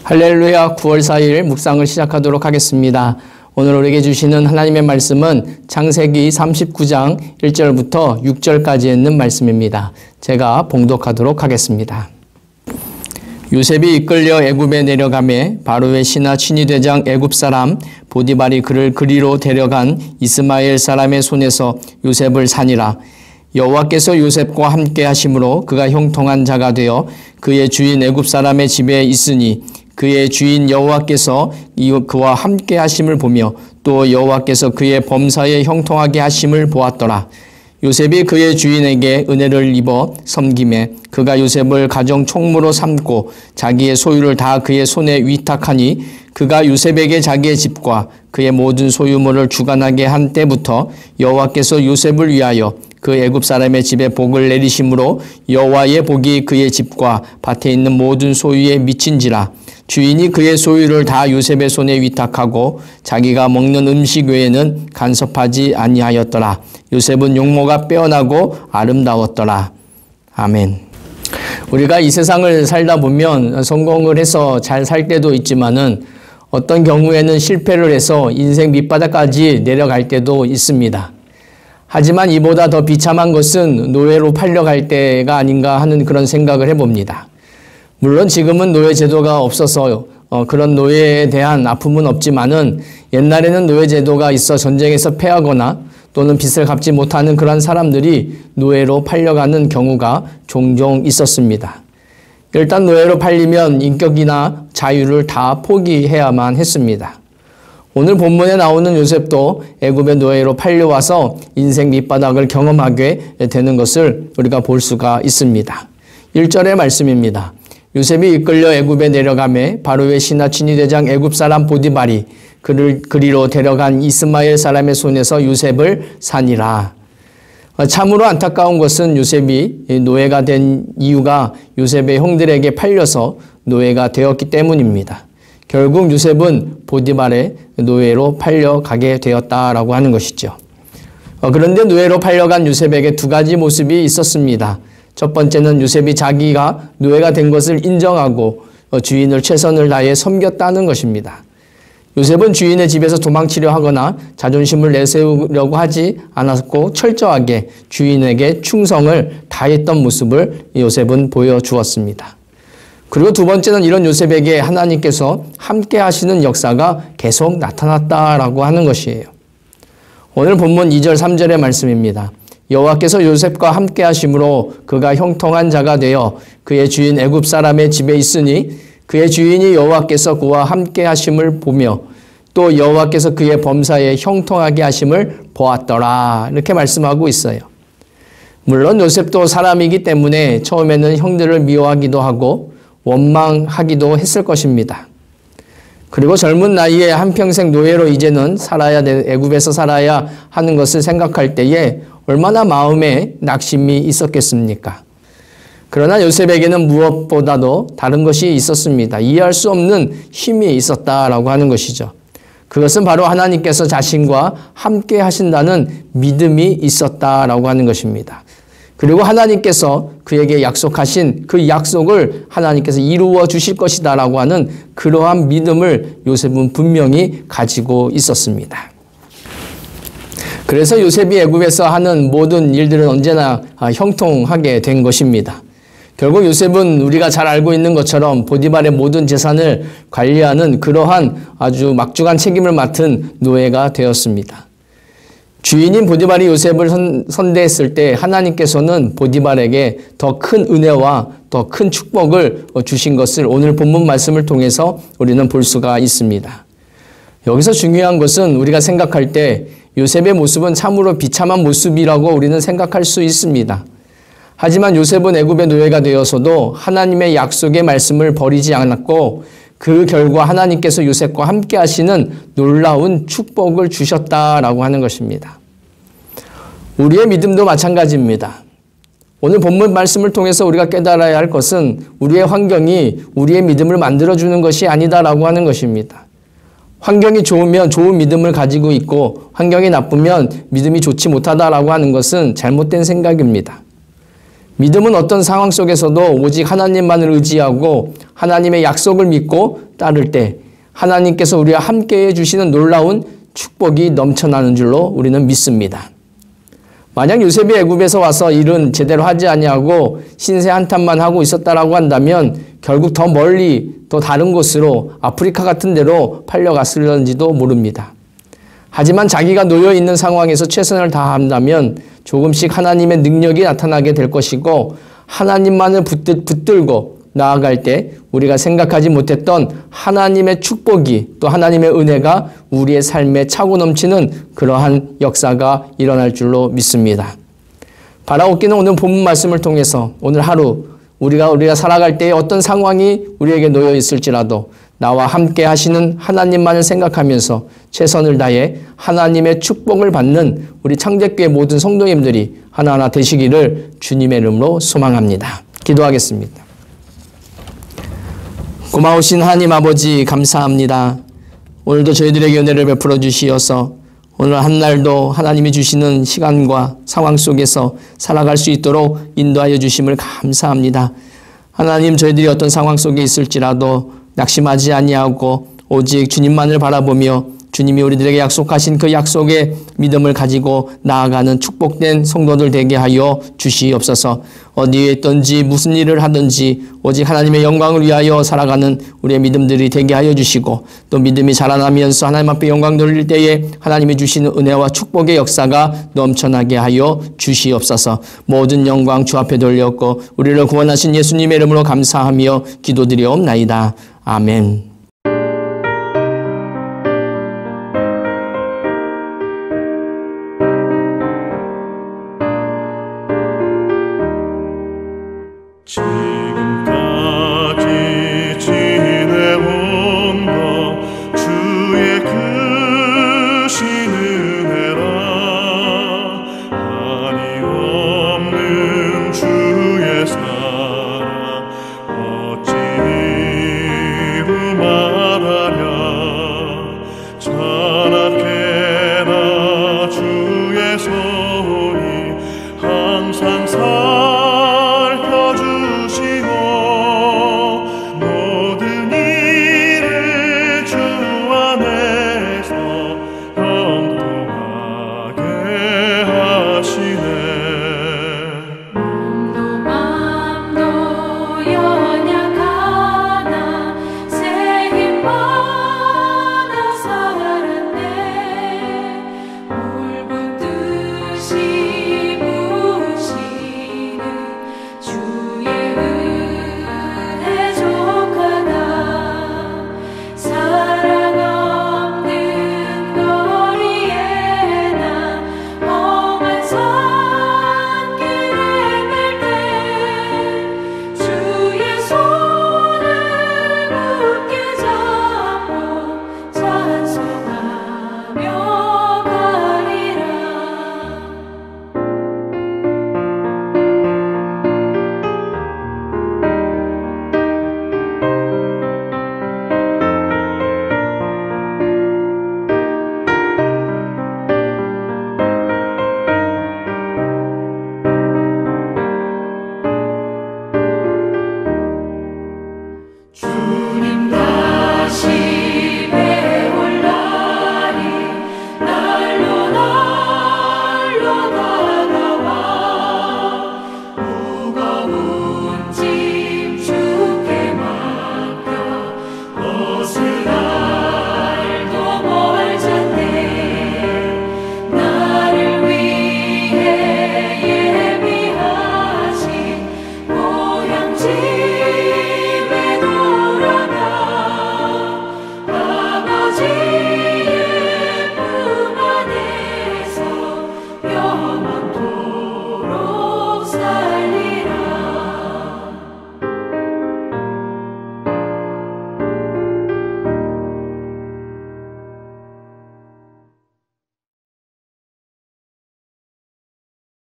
할렐루야. 9월 4일 묵상을 시작하도록 하겠습니다. 오늘 우리에게 주시는 하나님의 말씀은 창세기 39장 1절부터 6절까지 있는 말씀입니다. 제가 봉독하도록 하겠습니다. 요셉이 이끌려 애굽에 내려가매 바로의 신하 친위대장 애굽 사람 보디발이 그를 그리로 데려간 이스마엘 사람의 손에서 요셉을 사니라. 여호와께서 요셉과 함께 하심으로 그가 형통한 자가 되어 그의 주인 애굽 사람의 집에 있으니 그의 주인 여호와께서 그와 함께 하심을 보며 또 여호와께서 그의 범사에 형통하게 하심을 보았더라. 요셉이 그의 주인에게 은혜를 입어 섬김에 그가 요셉을 가정 총무로 삼고 자기의 소유를 다 그의 손에 위탁하니 그가 요셉에게 자기의 집과 그의 모든 소유물을 주관하게 한 때부터 여호와께서 요셉을 위하여 그 애굽 사람의 집에 복을 내리심으로 여호와의 복이 그의 집과 밭에 있는 모든 소유에 미친지라. 주인이 그의 소유를 다 요셉의 손에 위탁하고 자기가 먹는 음식 외에는 간섭하지 아니하였더라. 요셉은 용모가 빼어나고 아름다웠더라. 아멘. 우리가 이 세상을 살다 보면 성공을 해서 잘 살 때도 있지만은 어떤 경우에는 실패를 해서 인생 밑바닥까지 내려갈 때도 있습니다. 하지만 이보다 더 비참한 것은 노예로 팔려갈 때가 아닌가 하는 그런 생각을 해봅니다. 물론 지금은 노예 제도가 없어서 그런 노예에 대한 아픔은 없지만은 옛날에는 노예 제도가 있어 전쟁에서 패하거나 또는 빚을 갚지 못하는 그런 사람들이 노예로 팔려가는 경우가 종종 있었습니다. 일단 노예로 팔리면 인격이나 자유를 다 포기해야만 했습니다. 오늘 본문에 나오는 요셉도 애굽의 노예로 팔려와서 인생 밑바닥을 경험하게 되는 것을 우리가 볼 수가 있습니다. 1절의 말씀입니다. 요셉이 이끌려 애굽에 내려가매 바로의 신하 친위대장 애굽 사람 보디발이 그를 그리로 데려간 이스마엘 사람의 손에서 요셉을 사니라. 참으로 안타까운 것은 요셉이 노예가 된 이유가 요셉의 형들에게 팔려서 노예가 되었기 때문입니다. 결국 요셉은 보디발의 노예로 팔려가게 되었다라고 하는 것이죠. 그런데 노예로 팔려간 요셉에게 두 가지 모습이 있었습니다. 첫 번째는 요셉이 자기가 노예가 된 것을 인정하고 주인을 최선을 다해 섬겼다는 것입니다. 요셉은 주인의 집에서 도망치려 하거나 자존심을 내세우려고 하지 않았고 철저하게 주인에게 충성을 다했던 모습을 요셉은 보여주었습니다. 그리고 두 번째는 이런 요셉에게 하나님께서 함께 하시는 역사가 계속 나타났다라고 하는 것이에요. 오늘 본문 2절 3절의 말씀입니다. 여호와께서 요셉과 함께 하심으로 그가 형통한 자가 되어 그의 주인 애굽 사람의 집에 있으니 그의 주인이 여호와께서 그와 함께 하심을 보며 또 여호와께서 그의 범사에 형통하게 하심을 보았더라. 이렇게 말씀하고 있어요. 물론 요셉도 사람이기 때문에 처음에는 형들을 미워하기도 하고 원망하기도 했을 것입니다. 그리고 젊은 나이에 한평생 노예로 이제는 애굽에서 살아야 하는 것을 생각할 때에 얼마나 마음에 낙심이 있었겠습니까? 그러나 요셉에게는 무엇보다도 다른 것이 있었습니다. 이해할 수 없는 힘이 있었다라고 하는 것이죠. 그것은 바로 하나님께서 자신과 함께 하신다는 믿음이 있었다라고 하는 것입니다. 그리고 하나님께서 그에게 약속하신 그 약속을 하나님께서 이루어 주실 것이다라고 하는 그러한 믿음을 요셉은 분명히 가지고 있었습니다. 그래서 요셉이 애굽에서 하는 모든 일들은 언제나 형통하게 된 것입니다. 결국 요셉은 우리가 잘 알고 있는 것처럼 보디발의 모든 재산을 관리하는 그러한 아주 막중한 책임을 맡은 노예가 되었습니다. 주인인 보디발이 요셉을 선대했을 때 하나님께서는 보디발에게 더 큰 은혜와 더 큰 축복을 주신 것을 오늘 본문 말씀을 통해서 우리는 볼 수가 있습니다. 여기서 중요한 것은 우리가 생각할 때 요셉의 모습은 참으로 비참한 모습이라고 우리는 생각할 수 있습니다. 하지만 요셉은 애굽의 노예가 되어서도 하나님의 약속의 말씀을 버리지 않았고 그 결과 하나님께서 요셉과 함께 하시는 놀라운 축복을 주셨다라고 하는 것입니다. 우리의 믿음도 마찬가지입니다. 오늘 본문 말씀을 통해서 우리가 깨달아야 할 것은 우리의 환경이 우리의 믿음을 만들어주는 것이 아니다라고 하는 것입니다. 환경이 좋으면 좋은 믿음을 가지고 있고 환경이 나쁘면 믿음이 좋지 못하다라고 하는 것은 잘못된 생각입니다. 믿음은 어떤 상황 속에서도 오직 하나님만을 의지하고 하나님의 약속을 믿고 따를 때 하나님께서 우리와 함께 해주시는 놀라운 축복이 넘쳐나는 줄로 우리는 믿습니다. 만약 요셉이 애굽에서 와서 일은 제대로 하지 아니하고 신세 한탄만 하고 있었다라고 한다면 결국 더 멀리 더 다른 곳으로 아프리카 같은 데로 팔려갔을런지도 모릅니다. 하지만 자기가 놓여 있는 상황에서 최선을 다한다면 조금씩 하나님의 능력이 나타나게 될 것이고 하나님만을 붙들고 나아갈 때 우리가 생각하지 못했던 하나님의 축복이 또 하나님의 은혜가 우리의 삶에 차고 넘치는 그러한 역사가 일어날 줄로 믿습니다. 바라옵기는 오늘 본문 말씀을 통해서 오늘 하루 우리가 살아갈 때에 어떤 상황이 우리에게 놓여 있을지라도 나와 함께 하시는 하나님만을 생각하면서 최선을 다해 하나님의 축복을 받는 우리 창제교회 모든 성도님들이 하나하나 되시기를 주님의 이름으로 소망합니다. 기도하겠습니다. 고마우신 하나님 아버지 감사합니다. 오늘도 저희들에게 은혜를 베풀어 주시어서 오늘 한날도 하나님이 주시는 시간과 상황 속에서 살아갈 수 있도록 인도하여 주심을 감사합니다. 하나님 저희들이 어떤 상황 속에 있을지라도 낙심하지 아니하고 오직 주님만을 바라보며 주님이 우리들에게 약속하신 그 약속의 믿음을 가지고 나아가는 축복된 성도들 되게 하여 주시옵소서. 어디에 있든지 무슨 일을 하든지 오직 하나님의 영광을 위하여 살아가는 우리의 믿음들이 되게 하여 주시고 또 믿음이 자라나면서 하나님 앞에 영광 돌릴 때에 하나님이 주시는 은혜와 축복의 역사가 넘쳐나게 하여 주시옵소서. 모든 영광 주 앞에 돌렸고 우리를 구원하신 예수님의 이름으로 감사하며 기도드리옵나이다. 아멘.